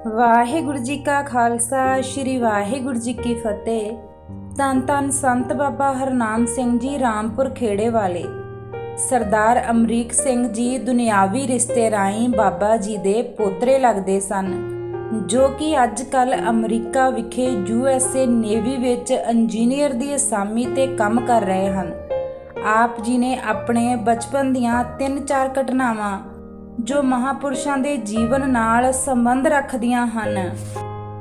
ਵਾਹਿਗੁਰੂ ਜੀ ਕਾ ਖਾਲਸਾ ਸ਼੍ਰੀ ਵਾਹਿਗੁਰੂ ਜੀ ਕੀ ਫਤਿਹ। ਧੰਨ ਧੰਨ ਸੰਤ ਬਾਬਾ ਹਰਨਾਮ ਸਿੰਘ ਜੀ ਰਾਮਪੁਰ ਖੇੜੇ ਵਾਲੇ। ਸਰਦਾਰ ਅਮਰੀਕ ਸਿੰਘ ਜੀ ਦੁਨਿਆਵੀ ਰਿਸ਼ਤੇ ਰਾਹੀਂ ਬਾਬਾ ਜੀ ਦੇ ਪੋਤਰੇ ਲੱਗਦੇ ਸਨ, ਜੋ ਕਿ ਅੱਜ ਕੱਲ੍ਹ ਅਮਰੀਕਾ ਵਿਖੇ USA ਨੇਵੀ ਵਿੱਚ ਇੰਜੀਨੀਅਰ ਦੀ ਅਸਾਮੀ 'ਤੇ ਕੰਮ ਕਰ ਰਹੇ ਹਨ। ਆਪ ਜੀ ਨੇ ਆਪਣੇ ਬਚਪਨ ਦੀਆਂ 3-4 ਘਟਨਾਵਾਂ ਜੋ ਮਹਾਂਪੁਰਸ਼ਾਂ ਦੇ ਜੀਵਨ ਨਾਲ ਸੰਬੰਧ ਰੱਖਦੀਆਂ ਹਨ,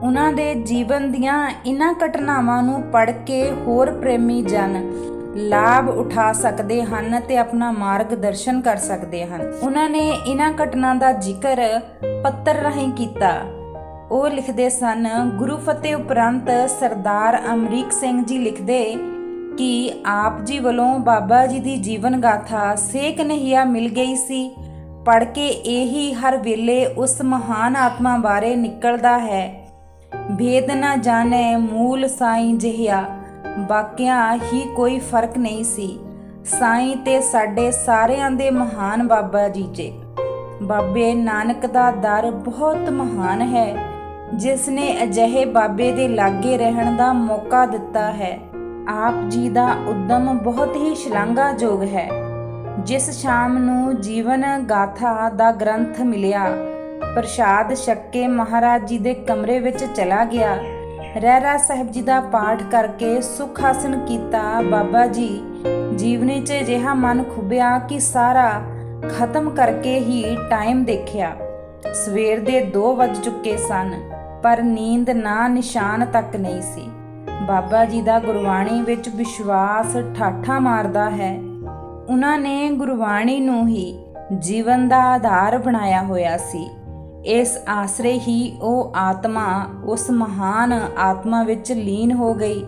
ਉਹਨਾਂ ਦੇ ਜੀਵਨ ਦੀਆਂ ਇਹਨਾਂ ਘਟਨਾਵਾਂ ਨੂੰ ਪੜ੍ਹ ਕੇ ਹੋਰ ਪ੍ਰੇਮੀ ਜਨ ਲਾਭ ਉਠਾ ਸਕਦੇ ਹਨ ਤੇ ਆਪਣਾ ਮਾਰਗਦਰਸ਼ਨ ਕਰ ਸਕਦੇ ਹਨ। ਉਹਨਾਂ ਨੇ ਇਹਨਾਂ ਘਟਨਾ ਦਾ ਜ਼ਿਕਰ ਪੱਤਰ ਰਾਹੀਂ ਕੀਤਾ। ਉਹ ਲਿਖਦੇ ਸਨ, ਗੁਰੂ ਫਤਿਹ ਉਪਰੰਤ ਸਰਦਾਰ ਅਮਰੀਕ ਸਿੰਘ ਜੀ ਲਿਖਦੇ ਕਿ ਆਪ ਜੀ ਵੱਲੋਂ ਬਾਬਾ ਜੀ ਦੀ ਜੀਵਨ ਗਾਥਾ ਸੇਕ ਨਹੀਂਆ ਮਿਲ ਗਈ ਸੀ। ਪੜ੍ਹ ਕੇ ਇਹੀ ਹਰ ਵੇਲੇ ਉਸ ਮਹਾਨ ਆਤਮਾ ਬਾਰੇ ਨਿਕਲਦਾ ਹੈ। ਭੇਦ ਨਾ ਜਾਣੇ ਮੂਲ ਸਾਈਂ ਜਿਹਾ, ਬਾਕਿਆਂ ਹੀ ਕੋਈ ਫਰਕ ਨਹੀਂ ਸੀ। ਸਾਈਂ ਤੇ ਸਾਡੇ ਸਾਰਿਆਂ ਦੇ ਮਹਾਨ ਬਾਬਾ ਜੀ 'ਚ। ਬਾਬੇ ਨਾਨਕ ਦਾ ਦਰ ਬਹੁਤ ਮਹਾਨ ਹੈ, ਜਿਸ ਨੇ ਅਜਿਹੇ ਬਾਬੇ ਦੇ ਲਾਗੇ ਰਹਿਣ ਦਾ ਮੌਕਾ ਦਿੱਤਾ ਹੈ। ਆਪ ਜੀ ਦਾ ਉਦਮ ਬਹੁਤ ਹੀ ਸ਼ਲਾਘਾਯੋਗ ਹੈ। ਜਿਸ ਸ਼ਾਮ ਨੂੰ ਜੀਵਨ ਗਾਥਾ ਦਾ ਗ੍ਰੰਥ ਮਿਲਿਆ, ਪ੍ਰਸ਼ਾਦ ਛਕ ਕੇ ਮਹਾਰਾਜ ਜੀ ਦੇ ਕਮਰੇ ਵਿੱਚ ਚਲਾ ਗਿਆ। ਰਹਿਰਾਸ ਸਾਹਿਬ ਜੀ ਦਾ ਪਾਠ ਕਰਕੇ ਸੁਖ ਆਸਣ ਕੀਤਾ। ਬਾਬਾ ਜੀ ਜੀਵਨੀ 'ਚ ਅਜਿਹਾ ਮਨ ਖੁੱਭਿਆ ਕਿ ਸਾਰਾ ਖਤਮ ਕਰਕੇ ਹੀ ਟਾਈਮ ਦੇਖਿਆ। ਸਵੇਰ ਦੇ 2 ਵੱਜ ਚੁੱਕੇ ਸਨ, ਪਰ ਨੀਂਦ ਨਾ ਨਿਸ਼ਾਨ ਤੱਕ ਨਹੀਂ ਸੀ। ਬਾਬਾ ਜੀ ਦਾ ਗੁਰਬਾਣੀ ਵਿੱਚ ਵਿਸ਼ਵਾਸ ਠਾਠਾਂ ਮਾਰਦਾ ਹੈ। ਉਹਨਾਂ ਨੇ ਗੁਰਬਾਣੀ ਨੂੰ ਹੀ ਜੀਵਨ ਦਾ ਆਧਾਰ ਬਣਾਇਆ ਹੋਇਆ ਸੀ। ਇਸ ਆਸਰੇ ਹੀ ਉਹ ਆਤਮਾ ਉਸ ਮਹਾਨ ਆਤਮਾ ਵਿੱਚ ਲੀਨ ਹੋ ਗਈ।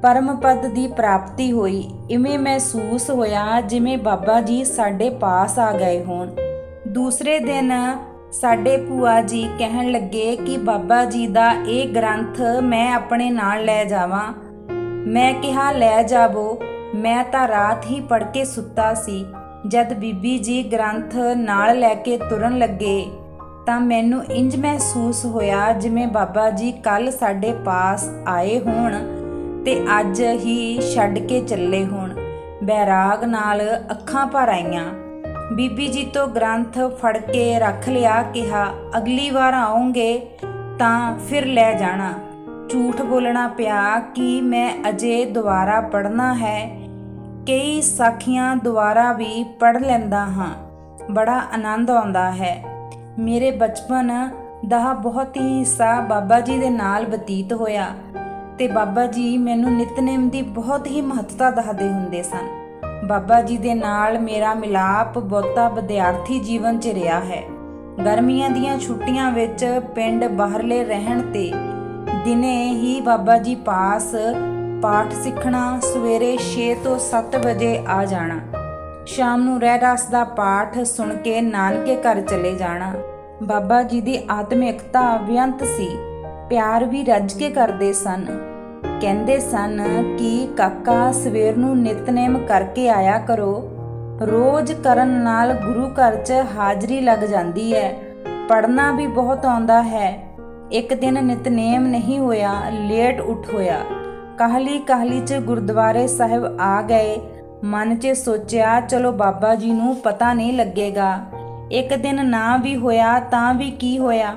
ਪਰਮ ਪਦ ਦੀ ਪ੍ਰਾਪਤੀ ਹੋਈ। ਇਵੇਂ ਮਹਿਸੂਸ ਹੋਇਆ ਜਿਵੇਂ ਬਾਬਾ ਜੀ ਸਾਡੇ ਪਾਸ ਆ ਗਏ ਹੋਣ। ਦੂਸਰੇ ਦਿਨ ਸਾਡੇ ਭੂਆ ਜੀ ਕਹਿਣ ਲੱਗੇ ਕਿ ਬਾਬਾ ਜੀ ਦਾ ਇਹ ਗ੍ਰੰਥ ਮੈਂ ਆਪਣੇ ਨਾਲ ਲੈ ਜਾਵਾਂ। ਮੈਂ ਕਿਹਾ, ਲੈ ਜਾਵੋ। ਮੈਂ ਤਾਂ ਰਾਤ ਹੀ ਪੜ੍ਹ ਕੇ ਸੁੱਤਾ ਸੀ। ਜਦ ਬੀਬੀ ਜੀ ਗ੍ਰੰਥ ਨਾਲ ਲੈ ਕੇ ਤੁਰਨ ਲੱਗੇ ਤਾਂ ਮੈਨੂੰ ਇੰਜ ਮਹਿਸੂਸ ਹੋਇਆ ਜਿਵੇਂ ਬਾਬਾ ਜੀ ਕੱਲ੍ਹ ਸਾਡੇ ਪਾਸ ਆਏ ਹੋਣ ਤੇ ਅੱਜ ਹੀ ਛੱਡ ਕੇ ਚੱਲੇ ਹੋਣ। ਬੈਰਾਗ ਨਾਲ ਅੱਖਾਂ ਭਰ ਆਈਆਂ। ਬੀਬੀ ਜੀ ਤੋਂ ਗ੍ਰੰਥ ਫੜ ਕੇ ਰੱਖ ਲਿਆ। ਕਿਹਾ, ਅਗਲੀ ਵਾਰ ਆਉਂਗੇ ਤਾਂ ਫਿਰ ਲੈ ਜਾਣਾ। ਝੂਠ ਬੋਲਣਾ ਪਿਆ ਕਿ ਮੈਂ ਅਜੇ ਦੁਬਾਰਾ ਪੜ੍ਹਨਾ ਹੈ। ਕਈ ਸਾਖੀਆਂ ਦੁਬਾਰਾ ਵੀ ਪੜ੍ਹ ਲੈਂਦਾ ਹਾਂ। ਬੜਾ ਆਨੰਦ ਆਉਂਦਾ ਹੈ। ਮੇਰੇ ਬਚਪਨ ਦਾ ਬਹੁਤ ਹੀ ਹਿੱਸਾ ਬਾਬਾ ਜੀ ਦੇ ਨਾਲ ਬਤੀਤ ਹੋਇਆ ਤੇ ਬਾਬਾ ਜੀ ਮੈਨੂੰ ਨਿਤਨੇਮ ਦੀ ਬਹੁਤ ਹੀ ਮਹੱਤਤਾ ਦੱਸਦੇ ਹੁੰਦੇ ਸਨ। ਬਾਬਾ ਜੀ ਦੇ ਨਾਲ ਮੇਰਾ ਮਿਲਾਪ ਬਹੁਤਾ ਵਿਦਿਆਰਥੀ ਜੀਵਨ 'ਚ ਰਿਹਾ ਹੈ। ਗਰਮੀਆਂ ਦੀਆਂ ਛੁੱਟੀਆਂ ਵਿੱਚ ਪਿੰਡ ਬਾਹਰਲੇ ਰਹਿਣ ਤੇ ਦਿਨੇ ਹੀ ਬਾਬਾ ਜੀ ਪਾਸ ਪਾਠ ਸਿੱਖਣਾ। ਸਵੇਰੇ 6 ਤੋਂ 7 ਵਜੇ ਆ ਜਾਣਾ। ਸ਼ਾਮ ਨੂੰ ਰਹਿਰਾਸ ਦਾ ਪਾਠ ਸੁਣ ਕੇ ਨਾਨਕੇ ਘਰ ਚਲੇ ਜਾਣਾ। ਬਾਬਾ ਜੀ ਦੀ ਆਤਮਿਕਤਾ ਬੇਅੰਤ ਸੀ। ਪਿਆਰ ਵੀ ਰੱਜ ਕੇ ਕਰਦੇ ਸਨ। ਕਹਿੰਦੇ ਸਨ ਕਿ ਕਾਕਾ ਸਵੇਰ ਨੂੰ ਨਿਤਨੇਮ ਕਰਕੇ ਆਇਆ ਕਰੋ। ਰੋਜ਼ ਕਰਨ ਨਾਲ ਗੁਰੂ ਘਰ 'ਚ ਹਾਜ਼ਰੀ ਲੱਗ ਜਾਂਦੀ ਹੈ। ਪੜ੍ਹਨਾ ਵੀ ਬਹੁਤ ਆਉਂਦਾ ਹੈ। ਇੱਕ ਦਿਨ ਨਿਤਨੇਮ ਨਹੀਂ ਹੋਇਆ, ਲੇਟ ਉੱਠ ਹੋਇਆ। ਕਾਹਲੀ 'ਚ ਗੁਰਦੁਆਰੇ ਸਾਹਿਬ ਆ ਗਏ। ਮਨ 'ਚ ਸੋਚਿਆ, ਚਲੋ ਬਾਬਾ ਜੀ ਨੂੰ ਪਤਾ ਨਹੀਂ ਲੱਗੇਗਾ। ਇੱਕ ਦਿਨ ਨਾ ਵੀ ਹੋਇਆ ਤਾਂ ਵੀ ਕੀ ਹੋਇਆ।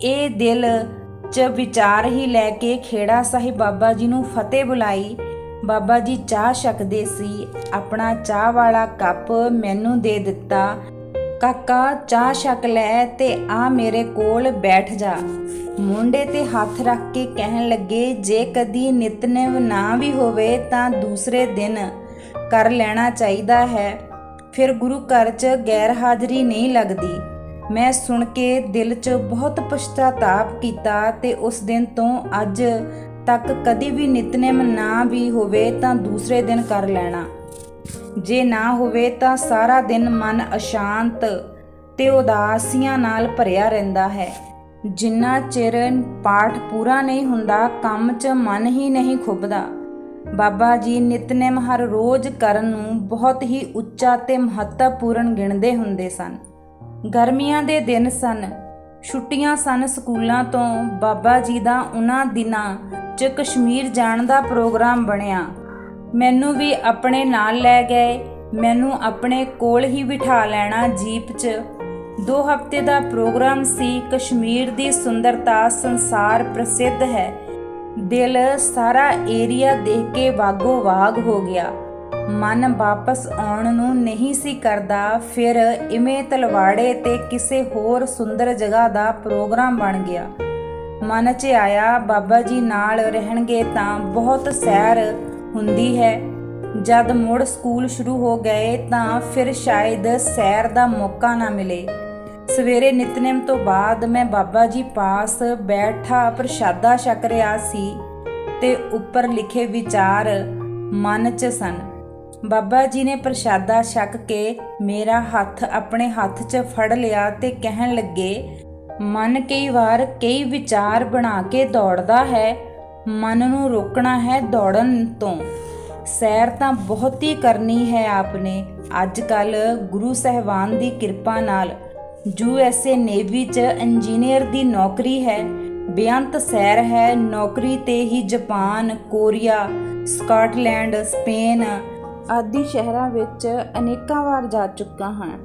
ਇਹ ਦਿਲ 'ਚ ਵਿਚਾਰ ਹੀ ਲੈ ਕੇ ਖੇੜਾ ਸਾਹਿਬ ਬਾਬਾ ਜੀ ਨੂੰ ਫਤਿਹ ਬੁਲਾਈ। ਬਾਬਾ ਜੀ ਚਾਹ ਛਕਦੇ ਸੀ। ਆਪਣਾ ਚਾਹ ਵਾਲਾ ਕੱਪ ਮੈਨੂੰ ਦੇ ਦਿੱਤਾ। ਕਾਕਾ ਚਾਹ ਛਕ ਲੈ ਤੇ ਆ ਮੇਰੇ ਕੋਲ ਬੈਠ ਜਾ। ਮੁੰਡੇ ਤੇ ਹੱਥ ਰੱਖ ਕੇ ਕਹਿਣ ਲੱਗੇ, ਜੇ ਕਦੀ ਨਿਤਨੇਮ ਨਾ ਵੀ ਹੋਵੇ ਤਾਂ ਦੂਸਰੇ ਦਿਨ ਕਰ ਲੈਣਾ ਚਾਹੀਦਾ ਹੈ। ਫਿਰ ਗੁਰੂ ਘਰ 'ਚ ਗੈਰ ਹਾਜ਼ਰੀ ਨਹੀਂ ਲੱਗਦੀ। ਮੈਂ ਸੁਣ ਕੇ ਦਿਲ 'ਚ ਬਹੁਤ ਪਛਤਾਤਾਪ ਕੀਤਾ ਤੇ ਉਸ ਦਿਨ ਤੋਂ ਅੱਜ ਤੱਕ ਕਦੀ ਵੀ ਨਿਤਨੇਮ ਨਾ ਵੀ ਹੋਵੇ ਤਾਂ ਦੂਸਰੇ ਦਿਨ ਕਰ ਲੈਣਾ। ਜੇ ਨਾ ਹੋਵੇ ਤਾਂ ਸਾਰਾ ਦਿਨ ਮਨ ਅਸ਼ਾਂਤ ਤੇ ਉਦਾਸੀਆਂ ਨਾਲ ਭਰਿਆ ਰਹਿੰਦਾ ਹੈ। ਜਿੰਨਾ ਚਿਰ ਪਾਠ ਪੂਰਾ ਨਹੀਂ ਹੁੰਦਾ, ਕੰਮ 'ਚ ਮਨ ਹੀ ਨਹੀਂ ਖੁੱਭਦਾ। ਬਾਬਾ ਜੀ ਨਿਤਨੇਮ ਹਰ ਰੋਜ਼ ਕਰਨ ਨੂੰ ਬਹੁਤ ਹੀ ਉੱਚਾ ਤੇ ਮਹੱਤਵਪੂਰਨ ਗਿਣਦੇ ਹੁੰਦੇ ਸਨ। ਗਰਮੀਆਂ ਦੇ ਦਿਨ ਸਨ। ਛੁੱਟੀਆਂ ਸਨ ਸਕੂਲਾਂ ਤੋਂ। ਬਾਬਾ ਜੀ ਦਾ ਉਹਨਾਂ ਦਿਨਾਂ 'ਚ ਕਸ਼ਮੀਰ ਜਾਣ ਦਾ ਪ੍ਰੋਗਰਾਮ ਬਣਿਆ। ਮੈਨੂੰ ਵੀ ਆਪਣੇ ਨਾਲ ਲੈ ਗਏ। ਮੈਨੂੰ ਆਪਣੇ ਕੋਲ ਹੀ ਬਿਠਾ ਲੈਣਾ ਜੀਪ 'ਚ। 2 ਹਫ਼ਤੇ ਦਾ ਪ੍ਰੋਗਰਾਮ ਸੀ। ਕਸ਼ਮੀਰ ਦੀ ਸੁੰਦਰਤਾ ਸੰਸਾਰ ਪ੍ਰਸਿੱਧ ਹੈ। ਦਿਲ ਸਾਰਾ ਏਰੀਆ ਦੇਖ ਕੇ ਵਾਗੋ ਵਾਗ ਹੋ ਗਿਆ। ਮਨ ਵਾਪਸ ਆਉਣ ਨੂੰ ਨਹੀਂ ਸੀ ਕਰਦਾ। ਫਿਰ ਇਵੇਂ ਤਲਵਾੜੇ ਤੇ ਕਿਸੇ ਹੋਰ ਸੁੰਦਰ ਜਗ੍ਹਾ ਦਾ ਪ੍ਰੋਗਰਾਮ ਬਣ ਗਿਆ। ਮਨ 'ਚ ਆਇਆ ਬਾਬਾ ਜੀ ਨਾਲ ਰਹਿਣਗੇ ਤਾਂ ਬਹੁਤ ਸੈਰ ਹੁੰਦੀ ਹੈ। ਜਦ ਮੁੜ ਸਕੂਲ ਸ਼ੁਰੂ ਹੋ ਗਏ ਤਾਂ ਫਿਰ ਸ਼ਾਇਦ ਸੈਰ ਦਾ ਮੌਕਾ ਨਾ ਮਿਲੇ। ਸਵੇਰੇ ਨਿਤਨੇਮ ਤੋਂ ਬਾਅਦ ਮੈਂ ਬਾਬਾ ਜੀ ਪਾਸ ਬੈਠਾ ਪ੍ਰਸ਼ਾਦਾ ਛਕ ਰਿਹਾ ਸੀ ਤੇ ਉੱਪਰ ਲਿਖੇ ਵਿਚਾਰ ਮਨ 'ਚ ਸਨ। ਬਾਬਾ ਜੀ ਨੇ ਪ੍ਰਸ਼ਾਦਾ ਛਕ ਕੇ ਮੇਰਾ ਹੱਥ ਆਪਣੇ ਹੱਥ 'ਚ ਫੜ ਲਿਆ ਤੇ ਕਹਿਣ ਲੱਗੇ, ਮਨ ਕਈ ਵਾਰ ਕਈ ਵਿਚਾਰ ਬਣਾ ਕੇ ਦੌੜਦਾ ਹੈ। ਮਨ ਨੂੰ ਰੋਕਣਾ ਹੈ ਦੌੜਨ ਤੋਂ। ਸੈਰ ਤਾਂ ਬਹੁਤ ਹੀ ਕਰਨੀ ਹੈ ਆਪਨੇ। ਅੱਜ ਕੱਲ੍ਹ ਗੁਰੂ ਸਾਹਿਬਾਨ ਦੀ ਕਿਰਪਾ ਨਾਲ USA ਨੇਵੀ 'ਚ ਇੰਜੀਨੀਅਰ ਦੀ ਨੌਕਰੀ ਹੈ। ਬੇਅੰਤ ਸੈਰ ਹੈ। ਨੌਕਰੀ ਤੇ ਹੀ ਜਾਪਾਨ, ਕੋਰੀਆ, ਸਕਾਟਲੈਂਡ, ਸਪੇਨ ਆਦਿ ਸ਼ਹਿਰਾਂ ਵਿੱਚ ਅਨੇਕਾਂ ਵਾਰ ਜਾ ਚੁੱਕਾ ਹਾਂ।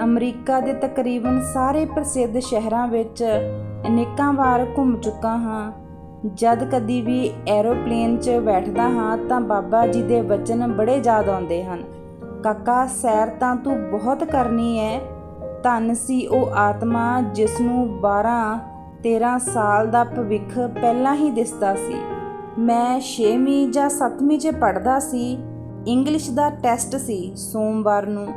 ਅਮਰੀਕਾ ਦੇ ਤਕਰੀਬਨ ਸਾਰੇ ਪ੍ਰਸਿੱਧ ਸ਼ਹਿਰਾਂ ਵਿੱਚ ਅਨੇਕਾਂ ਵਾਰ ਘੁੰਮ ਚੁੱਕਾ ਹਾਂ। ਜਦ ਕਦੀ ਵੀ ਐਰੋਪਲੇਨ 'ਚ ਬੈਠਦਾ ਹਾਂ ਤਾਂ ਬਾਬਾ ਜੀ ਦੇ ਵਚਨ ਬੜੇ ਯਾਦ ਆਉਂਦੇ ਹਨ। ਕਾਕਾ, ਸੈਰ ਤਾਂ ਤੂੰ ਬਹੁਤ ਕਰਨੀ ਹੈ। ਧੰਨ ਸੀ ਉਹ ਆਤਮਾ ਜਿਸ ਨੂੰ 12-13 ਸਾਲ ਦਾ ਭਵਿੱਖ ਪਹਿਲਾਂ ਹੀ ਦਿਸਦਾ ਸੀ। ਮੈਂ 6ਵੀਂ ਜਾਂ 7ਵੀਂ 'ਚ ਪੜ੍ਹਦਾ ਸੀ। ਇੰਗਲਿਸ਼ ਦਾ ਟੈਸਟ ਸੀ ਸੋਮਵਾਰ ਨੂੰ।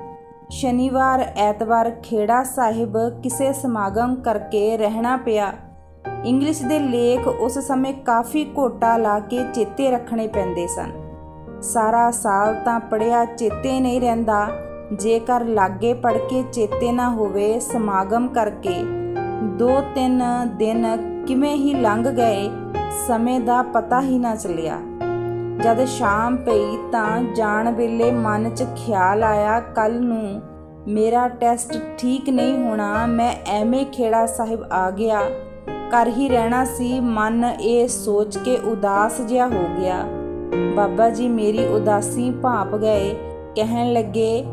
ਸ਼ਨੀਵਾਰ ਐਤਵਾਰ ਖੇੜਾ ਸਾਹਿਬ ਕਿਸੇ ਸਮਾਗਮ ਕਰਕੇ ਰਹਿਣਾ ਪਿਆ। ਇੰਗਲਿਸ਼ ਦੇ ਲੇਖ ਉਸ ਸਮੇਂ ਕਾਫੀ ਘੋਟਾ ਲਾ ਕੇ ਚੇਤੇ ਰੱਖਣੇ ਪੈਂਦੇ ਸਨ। ਸਾਰਾ ਸਾਲ ਤਾਂ ਪੜ੍ਹਿਆ ਚੇਤੇ ਨਹੀਂ ਰਹਿੰਦਾ। ਜੇਕਰ ਲਾਗੇ ਪੜ੍ਹ ਕੇ ਚੇਤੇ ਨਾ ਹੋਵੇ, ਸਮਾਗਮ ਕਰਕੇ 2-3 ਦਿਨ ਕਿਵੇਂ ਹੀ ਲੰਘ ਗਏ, ਸਮੇਂ ਦਾ ਪਤਾ ਹੀ ਨਾ ਚੱਲਿਆ। ਜਦ ਸ਼ਾਮ ਪਈ ਤਾਂ ਜਾਣ ਵੇਲੇ ਮਨ 'ਚ ਖਿਆਲ ਆਇਆ, ਕੱਲ੍ਹ ਨੂੰ ਮੇਰਾ ਟੈਸਟ ਠੀਕ ਨਹੀਂ ਹੋਣਾ। ਮੈਂ ਐਵੇਂ ਖੇੜਾ ਸਾਹਿਬ ਆ ਗਿਆ, ਘਰ ਹੀ ਰਹਿਣਾ ਸੀ। ਮਨ ਇਹ ਸੋਚ ਕੇ ਉਦਾਸ ਜਿਹਾ ਹੋ ਗਿਆ। ਬਾਬਾ ਜੀ ਮੇਰੀ ਉਦਾਸੀ ਭਾਂਪ ਗਏ। ਕਹਿਣ ਲੱਗੇ,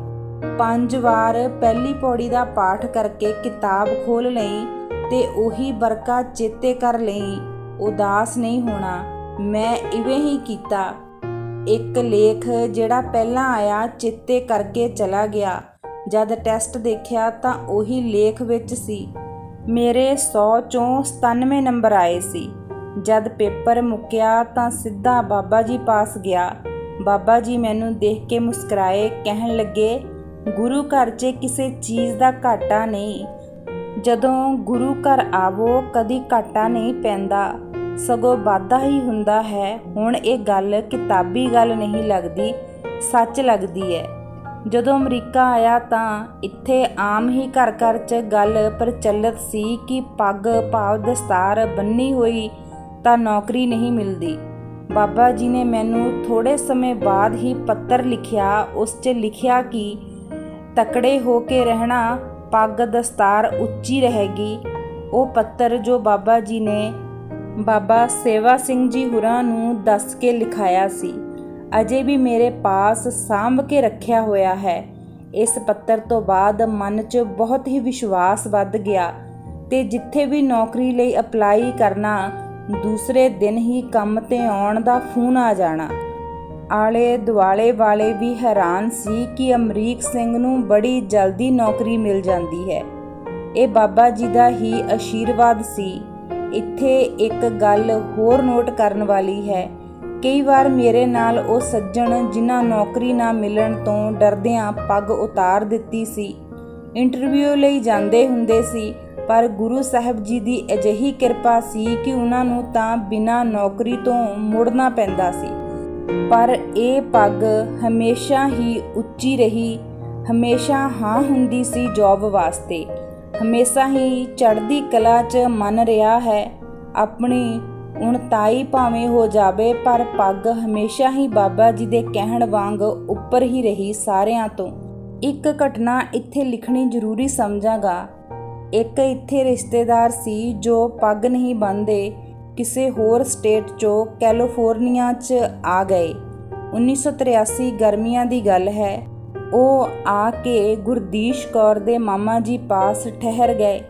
5 ਵਾਰ ਪਹਿਲੀ ਪੌੜੀ ਦਾ ਪਾਠ ਕਰਕੇ ਕਿਤਾਬ ਖੋਲ੍ਹ ਲਈ ਤੇ ਉਹੀ ਬਰਕਾ ਚੇਤੇ ਕਰ ਲਈ। ਉਦਾਸ ਨਹੀਂ ਹੋਣਾ। ਮੈਂ ਇਵੇਂ ਹੀ ਕੀਤਾ। ਇੱਕ ਲੇਖ ਜਿਹੜਾ ਪਹਿਲਾਂ ਆਇਆ ਚੇਤੇ ਕਰਕੇ ਚਲਾ ਗਿਆ। ਜਦ ਟੈਸਟ ਦੇਖਿਆ ਤਾਂ ਉਹੀ ਲੇਖ ਵਿੱਚ ਸੀ। ਮੇਰੇ 100 'ਚੋਂ 97 ਨੰਬਰ ਆਏ ਸੀ। ਜਦ ਪੇਪਰ ਮੁੱਕਿਆ ਤਾਂ ਸਿੱਧਾ ਬਾਬਾ ਜੀ ਪਾਸ ਗਿਆ। ਬਾਬਾ ਜੀ ਮੈਨੂੰ ਦੇਖ ਕੇ ਮੁਸਕਰਾਏ। ਕਹਿਣ ਲੱਗੇ, ਗੁਰੂ ਘਰ 'ਚ ਕਿਸੇ ਚੀਜ਼ ਦਾ ਘਾਟਾ ਨਹੀਂ। ਜਦੋਂ ਗੁਰੂ ਘਰ ਆਵੋ ਕਦੀ ਘਾਟਾ ਨਹੀਂ ਪੈਂਦਾ, ਸਗੋਂ ਵਾਧਾ ਹੀ ਹੁੰਦਾ ਹੈ। ਹੁਣ ਇਹ ਗੱਲ ਕਿਤਾਬੀ ਗੱਲ ਨਹੀਂ ਲੱਗਦੀ, ਸੱਚ ਲੱਗਦੀ ਹੈ। ਜਦੋਂ ਅਮਰੀਕਾ ਆਇਆ ਤਾਂ ਇੱਥੇ ਆਮ ਹੀ ਘਰ ਘਰ 'ਚ ਗੱਲ ਪ੍ਰਚਲਿਤ ਸੀ ਕਿ ਪੱਗ ਭਾਵ ਦਸਤਾਰ ਬੰਨੀ ਹੋਈ ਤਾਂ ਨੌਕਰੀ ਨਹੀਂ ਮਿਲਦੀ। ਬਾਬਾ ਜੀ ਨੇ ਮੈਨੂੰ ਥੋੜ੍ਹੇ ਸਮੇਂ ਬਾਅਦ ਹੀ ਪੱਤਰ ਲਿਖਿਆ। ਉਸ 'ਚ ਲਿਖਿਆ ਕਿ ਤਕੜੇ ਹੋ ਕੇ ਰਹਿਣਾ, ਪੱਗ ਦਸਤਾਰ ਉੱਚੀ ਰਹੇਗੀ। ਉਹ ਪੱਤਰ ਜੋ ਬਾਬਾ ਜੀ ਨੇ ਬਾਬਾ ਸੇਵਾ ਸਿੰਘ ਜੀ ਹੁਰਾਂ ਨੂੰ ਦੱਸ ਕੇ ਲਿਖਾਇਆ ਸੀ, ਅਜੇ ਵੀ ਮੇਰੇ ਪਾਸ ਸਾਂਭ ਕੇ ਰੱਖਿਆ ਹੋਇਆ ਹੈ। ਇਸ ਪੱਤਰ ਤੋਂ ਬਾਅਦ ਮਨ 'ਚ ਬਹੁਤ ਹੀ ਵਿਸ਼ਵਾਸ ਵੱਧ ਗਿਆ ਤੇ ਜਿੱਥੇ ਵੀ ਨੌਕਰੀ ਲਈ ਅਪਲਾਈ ਕਰਨਾ, ਦੂਸਰੇ ਦਿਨ ਹੀ ਕੰਮ ਤੇ ਆਉਣ ਦਾ ਫੋਨ ਆ ਜਾਣਾ। ਆਲੇ ਦੁਆਲੇ ਵਾਲੇ ਵੀ ਹੈਰਾਨ ਸੀ ਕਿ ਅਮਰੀਕ ਸਿੰਘ ਨੂੰ ਬੜੀ ਜਲਦੀ ਨੌਕਰੀ ਮਿਲ ਜਾਂਦੀ ਹੈ। ਇਹ ਬਾਬਾ ਜੀ ਦਾ ਹੀ ਆਸ਼ੀਰਵਾਦ ਸੀ। ਇੱਥੇ ਇੱਕ ਗੱਲ ਹੋਰ ਨੋਟ ਕਰਨ ਵਾਲੀ ਹੈ। ਕਈ ਵਾਰ ਮੇਰੇ ਨਾਲ ਉਹ ਸੱਜਣ ਜਿਨ੍ਹਾਂ ਨੌਕਰੀ ਨਾ ਮਿਲਣ ਤੋਂ ਡਰਦਿਆਂ ਪੱਗ ਉਤਾਰ ਦਿੱਤੀ ਸੀ, ਇੰਟਰਵਿਊ ਲਈ ਜਾਂਦੇ ਹੁੰਦੇ ਸੀ, ਪਰ ਗੁਰੂ ਸਾਹਿਬ ਜੀ ਦੀ ਅਜਿਹੀ ਕਿਰਪਾ ਸੀ ਕਿ ਉਹਨਾਂ ਨੂੰ ਤਾਂ ਬਿਨਾਂ ਨੌਕਰੀ ਤੋਂ ਮੁੜਨਾ ਪੈਂਦਾ ਸੀ। ਪਰ ਇਹ ਪੱਗ ਹਮੇਸ਼ਾ ਹੀ ਉੱਚੀ ਰਹੀ। ਹਮੇਸ਼ਾ ਹਾਂ ਹੁੰਦੀ ਸੀ ਜੌਬ ਵਾਸਤੇ। ਹਮੇਸ਼ਾ ਹੀ ਚੜ੍ਹਦੀ ਕਲਾ 'ਚ ਮਨ ਰਿਹਾ ਹੈ। ਆਪਣੀ ਉਣਤਾਈ ਭਾਵੇਂ ਹੋ ਜਾਵੇ, ਪਰ ਪੱਗ ਹਮੇਸ਼ਾ ਹੀ ਬਾਬਾ ਜੀ ਦੇ ਕਹਿਣ ਵਾਂਗ ਉੱਪਰ ਹੀ ਰਹੀ ਸਾਰਿਆਂ ਤੋਂ। ਇੱਕ ਘਟਨਾ ਇੱਥੇ ਲਿਖਣੀ ਜ਼ਰੂਰੀ ਸਮਝਾਂਗਾ। ਇੱਕ ਇੱਥੇ ਰਿਸ਼ਤੇਦਾਰ ਸੀ ਜੋ ਪੱਗ ਨਹੀਂ ਬੰਨ੍ਹਦੇ, ਕਿਸੇ ਹੋਰ ਸਟੇਟ 'ਚੋਂ ਕੈਲੀਫੋਰਨੀਆ 'ਚ ਆ ਗਏ। 1983 ਗਰਮੀਆਂ ਦੀ ਗੱਲ ਹੈ। ਉਹ ਆ ਕੇ ਗੁਰਦੀਸ਼ ਕੌਰ ਦੇ ਮਾਮਾ ਜੀ ਪਾਸ ਠਹਿਰ ਗਏ।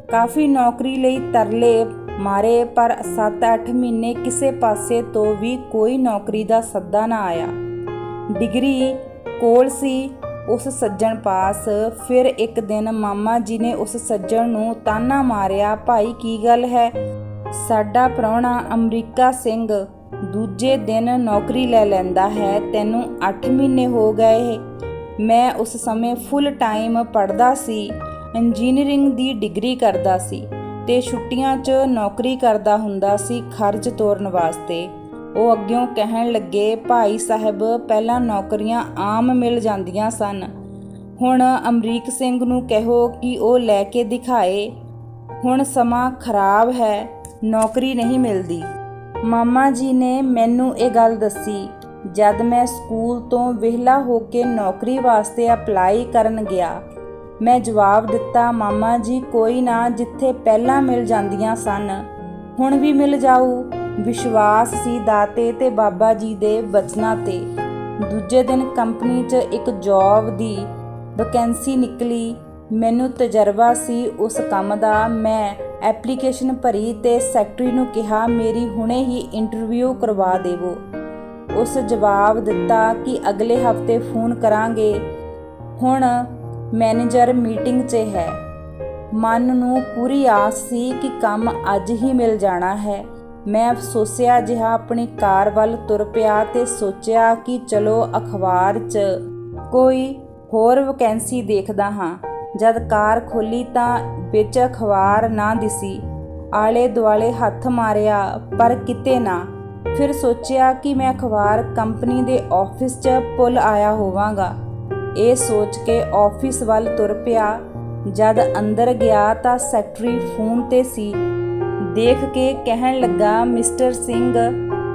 ਕਾਫੀ ਨੌਕਰੀ ਲਈ ਤਰਲੇ ਮਾਰੇ, ਪਰ 7-8 ਮਹੀਨੇ ਕਿਸੇ ਪਾਸੇ ਤੋਂ ਵੀ ਕੋਈ ਨੌਕਰੀ ਦਾ ਸੱਦਾ ਨਾ ਆਇਆ। ਡਿਗਰੀ ਕੋਲ ਸੀ ਉਸ ਸੱਜਣ ਪਾਸ। ਫਿਰ ਇੱਕ ਦਿਨ ਮਾਮਾ ਜੀ ਨੇ ਉਸ ਸੱਜਣ ਨੂੰ ਤਾਨਾ ਮਾਰਿਆ, ਭਾਈ ਕੀ ਗੱਲ ਹੈ? ਸਾਡਾ ਪ੍ਰਾਹੁਣਾ ਅਮਰੀਕਾ ਸਿੰਘ ਦੂਜੇ ਦਿਨ ਨੌਕਰੀ ਲੈ ਲੈਂਦਾ ਹੈ, ਤੈਨੂੰ 8 ਮਹੀਨੇ ਹੋ ਗਏ। ਮੈਂ ਉਸ ਸਮੇਂ ਫੁੱਲ ਟਾਈਮ ਪੜ੍ਹਦਾ ਸੀ, ਇੰਜੀਨੀਅਰਿੰਗ ਦੀ ਡਿਗਰੀ ਕਰਦਾ ਸੀ ਤੇ ਛੁੱਟੀਆਂ 'ਚ ਨੌਕਰੀ ਕਰਦਾ ਹੁੰਦਾ ਸੀ ਖਰਚ ਤੋਰਨ ਵਾਸਤੇ। ਉਹ ਅੱਗਿਓਂ ਕਹਿਣ ਲੱਗੇ, ਭਾਈ ਸਾਹਿਬ ਪਹਿਲਾਂ ਨੌਕਰੀਆਂ ਆਮ ਮਿਲ ਜਾਂਦੀਆਂ ਸਨ, ਹੁਣ ਅਮਰੀਕ ਸਿੰਘ ਨੂੰ ਕਹੋ ਕਿ ਉਹ ਲੈ ਕੇ ਦਿਖਾਏ। ਹੁਣ ਸਮਾਂ ਖਰਾਬ ਹੈ, ਨੌਕਰੀ ਨਹੀਂ ਮਿਲਦੀ। ਮਾਮਾ ਜੀ ਨੇ ਮੈਨੂੰ ਇਹ ਗੱਲ ਦੱਸੀ ਜਦ ਮੈਂ ਸਕੂਲ ਤੋਂ ਵਿਹਲਾ ਹੋ ਕੇ ਨੌਕਰੀ ਵਾਸਤੇ ਅਪਲਾਈ ਕਰਨ ਗਿਆ। ਮੈਂ ਜਵਾਬ ਦਿੱਤਾ, ਮਾਮਾ ਜੀ ਕੋਈ ਨਾ, ਜਿੱਥੇ ਪਹਿਲਾਂ ਮਿਲ ਜਾਂਦੀਆਂ ਸਨ ਹੁਣ ਵੀ ਮਿਲ ਜਾਊ। ਵਿਸ਼ਵਾਸ ਸੀ ਦਾਤੇ ਤੇ ਬਾਬਾ ਜੀ ਦੇ ਬਚਨਾਂ ਤੇ। ਦੂਜੇ ਦਿਨ ਕੰਪਨੀ 'ਚ ਇੱਕ ਜੌਬ ਦੀ ਵੈਕੈਂਸੀ ਨਿਕਲੀ। ਮੈਨੂੰ ਤਜਰਬਾ ਸੀ ਉਸ ਕੰਮ ਦਾ। ਮੈਂ ਐਪਲੀਕੇਸ਼ਨ ਭਰੀ ਤੇ ਸੈਕਟਰੀ ਨੂੰ ਕਿਹਾ, ਮੇਰੀ ਹੁਣੇ ਹੀ ਇੰਟਰਵਿਊ ਕਰਵਾ ਦੇਵੋ। ਉਸ ਜਵਾਬ ਦਿੱਤਾ ਕਿ ਅਗਲੇ ਹਫ਼ਤੇ ਫੋਨ ਕਰਾਂਗੇ। ਹੁਣ ਮੈਨੇਜਰ ਮੀਟਿੰਗ 'ਚ ਹੈ। ਮਨ ਨੂੰ ਪੂਰੀ ਆਸ ਸੀ ਕਿ ਕੰਮ ਅੱਜ ਹੀ ਮਿਲ ਜਾਣਾ ਹੈ। ਮੈਂ ਅਫਸੋਸਿਆ ਜਿਹਾ ਆਪਣੀ ਕਾਰ ਵੱਲ ਤੁਰ ਪਿਆ ਤੇ ਸੋਚਿਆ ਕਿ ਚਲੋ ਅਖਬਾਰ 'ਚ ਕੋਈ ਹੋਰ ਵੈਕੈਂਸੀ ਦੇਖਦਾ ਹਾਂ। ਜਦ ਕਾਰ ਖੋਲ੍ਹੀ ਤਾਂ ਵਿੱਚ ਅਖਬਾਰ ਨਾ ਦਿਸੀ। ਆਲੇ ਦੁਆਲੇ ਹੱਥ ਮਾਰਿਆ ਪਰ ਕਿਤੇ ਨਾ। ਫਿਰ ਸੋਚਿਆ ਕਿ ਮੈਂ ਅਖਬਾਰ ਕੰਪਨੀ ਦੇ ਆਫਿਸ 'ਚ ਭੁੱਲ ਆਇਆ ਹੋਵਾਂਗਾ। ਇਹ ਸੋਚ ਕੇ ਆਫਿਸ ਵੱਲ ਤੁਰ ਪਿਆ। ਜਦ ਅੰਦਰ ਗਿਆ ਤਾਂ ਸੈਕਟਰੀ ਫੋਨ ਤੇ ਸੀ। ਦੇਖ ਕੇ ਕਹਿਣ ਲੱਗਾ, ਮਿਸਟਰ ਸਿੰਘ,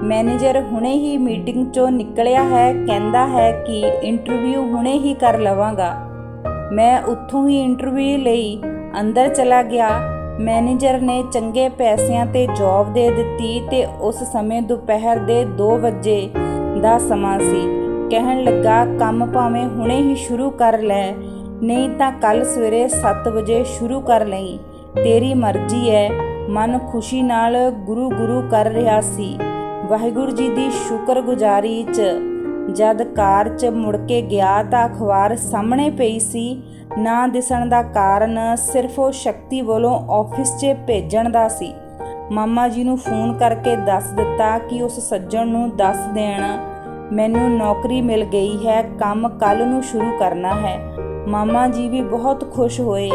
ਮੈਨੇਜਰ ਹੁਣੇ ਹੀ ਮੀਟਿੰਗ 'ਚੋਂ ਨਿਕਲਿਆ ਹੈ, ਕਹਿੰਦਾ ਹੈ ਕਿ ਇੰਟਰਵਿਊ ਹੁਣੇ ਹੀ ਕਰ ਲਵਾਂਗਾ। ਮੈਂ ਉੱਥੋਂ ਹੀ ਇੰਟਰਵਿਊ ਲਈ ਅੰਦਰ ਚਲਾ ਗਿਆ। ਮੈਨੇਜਰ ਨੇ ਚੰਗੇ ਪੈਸਿਆਂ ਤੇ ਜੌਬ ਦੇ ਦਿੱਤੀ ਤੇ ਉਸ ਸਮੇਂ ਦੁਪਹਿਰ ਦੇ 2 ਵਜੇ ਦਾ ਸਮਾਂ ਸੀ। ਕਹਿਣ ਲੱਗਾ, ਕੰਮ ਭਾਵੇਂ ਹੁਣੇ ਹੀ ਸ਼ੁਰੂ ਕਰ ਲੈ, ਨਹੀਂ ਤਾਂ ਕੱਲ੍ਹ ਸਵੇਰੇ 7 ਵਜੇ ਸ਼ੁਰੂ ਕਰ ਲਈ, ਤੇਰੀ ਮਰਜ਼ੀ ਹੈ। ਮਨ ਖੁਸ਼ੀ ਨਾਲ ਗੁਰੂ ਗੁਰੂ ਕਰ ਰਿਹਾ ਸੀ। ਵਾਹਿਗੁਰੂ ਜੀ ਦੀ ਸ਼ੁਕਰਗੁਜ਼ਾਰੀ 'ਚ ਜਦ ਕਾਰ 'ਚ ਮੁੜ ਕੇ ਗਿਆ ਤਾਂ ਅਖਬਾਰ ਸਾਹਮਣੇ ਪਈ ਸੀ। ਨਾ ਦਿਸਣ ਦਾ ਕਾਰਨ ਸਿਰਫ ਉਹ ਸ਼ਕਤੀ ਵੱਲੋਂ ਆਫਿਸ 'ਚ ਭੇਜਣ ਦਾ ਸੀ। ਮਾਮਾ ਜੀ ਨੂੰ ਫੋਨ ਕਰਕੇ ਦੱਸ ਦਿੱਤਾ ਕਿ ਉਸ ਸੱਜਣ ਨੂੰ ਦੱਸ ਦੇਣ, ਮੈਨੂੰ ਨੌਕਰੀ ਮਿਲ ਗਈ ਹੈ, ਕੰਮ ਕੱਲ੍ਹ ਨੂੰ ਸ਼ੁਰੂ ਕਰਨਾ ਹੈ। ਮਾਮਾ ਜੀ ਵੀ ਬਹੁਤ ਖੁਸ਼ ਹੋਏ।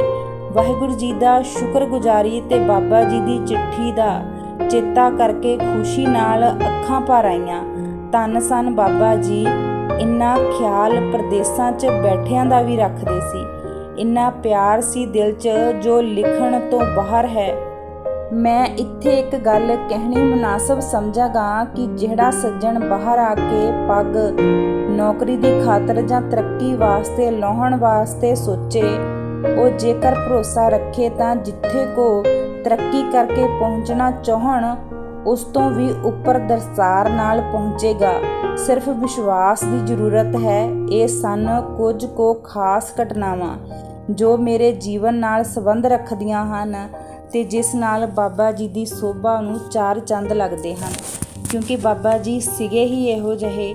ਵਾਹਿਗੁਰੂ ਜੀ ਦਾ ਸ਼ੁਕਰਗੁਜ਼ਾਰੀ ਤੇ ਬਾਬਾ ਜੀ ਦੀ ਚਿੱਠੀ ਦਾ ਚੇਤਾ ਕਰਕੇ ਖੁਸ਼ੀ ਨਾਲ ਅੱਖਾਂ ਭਰ ਆਈਆਂ। ਧੰਨ ਸਨ ਬਾਬਾ ਜੀ। ਇੰਨਾ ਖਿਆਲ ਪ੍ਰਦੇਸਾਂ 'ਚ ਬੈਠਿਆਂ ਦਾ ਵੀ ਰੱਖਦੇ ਸੀ। ਇੰਨਾ ਪਿਆਰ ਸੀ ਦਿਲ 'ਚ ਜੋ ਲਿਖਣ ਤੋਂ ਬਾਹਰ ਹੈ। ਮੈਂ ਇੱਥੇ ਇੱਕ ਗੱਲ ਕਹਿਣੀ ਮੁਨਾਸਬ ਸਮਝਾਂਗਾ ਕਿ ਜਿਹੜਾ ਸੱਜਣ ਬਾਹਰ ਆ ਕੇ ਪੱਗ ਨੌਕਰੀ ਦੀ ਖਾਤਰ ਜਾਂ ਤਰੱਕੀ ਵਾਸਤੇ ਲਾਹੁਣ ਵਾਸਤੇ ਸੋਚੇ, ਉਹ ਜੇਕਰ ਭਰੋਸਾ ਰੱਖੇ ਤਾਂ ਜਿੱਥੇ ਕੋ ਤਰੱਕੀ ਕਰਕੇ ਪਹੁੰਚਣਾ ਚਾਹਣ ਉਸ ਤੋਂ ਵੀ ਉੱਪਰ ਦਰਸਾਰ ਨਾਲ ਪਹੁੰਚੇਗਾ। ਸਿਰਫ ਵਿਸ਼ਵਾਸ ਦੀ ਜ਼ਰੂਰਤ ਹੈ। ਇਹ ਸਨ ਕੁਝ ਕੁ ਖਾਸ ਘਟਨਾਵਾਂ ਜੋ ਮੇਰੇ ਜੀਵਨ ਨਾਲ ਸੰਬੰਧ ਰੱਖਦੀਆਂ ਹਨ ਤੇ ਜਿਸ ਨਾਲ ਬਾਬਾ ਜੀ ਦੀ ਸੋਭਾ ਨੂੰ 4 ਚੰਦ ਲੱਗਦੇ ਹਨ, ਕਿਉਂਕਿ ਬਾਬਾ ਜੀ ਸੀਗੇ ਹੀ ਇਹੋ ਜਿਹੇ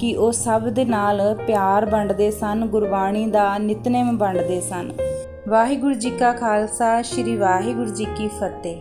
ਕਿ ਉਹ ਸਭ ਦੇ ਨਾਲ ਪਿਆਰ ਵੰਡਦੇ ਸਨ, ਗੁਰਬਾਣੀ ਦਾ ਨਿਤਨੇਮ ਵੰਡਦੇ ਸਨ। ਵਾਹਿਗੁਰੂ ਜੀ ਕਾ ਖਾਲਸਾ, ਸ਼੍ਰੀ ਵਾਹਿਗੁਰੂ ਜੀ ਕੀ ਫਤਿਹ।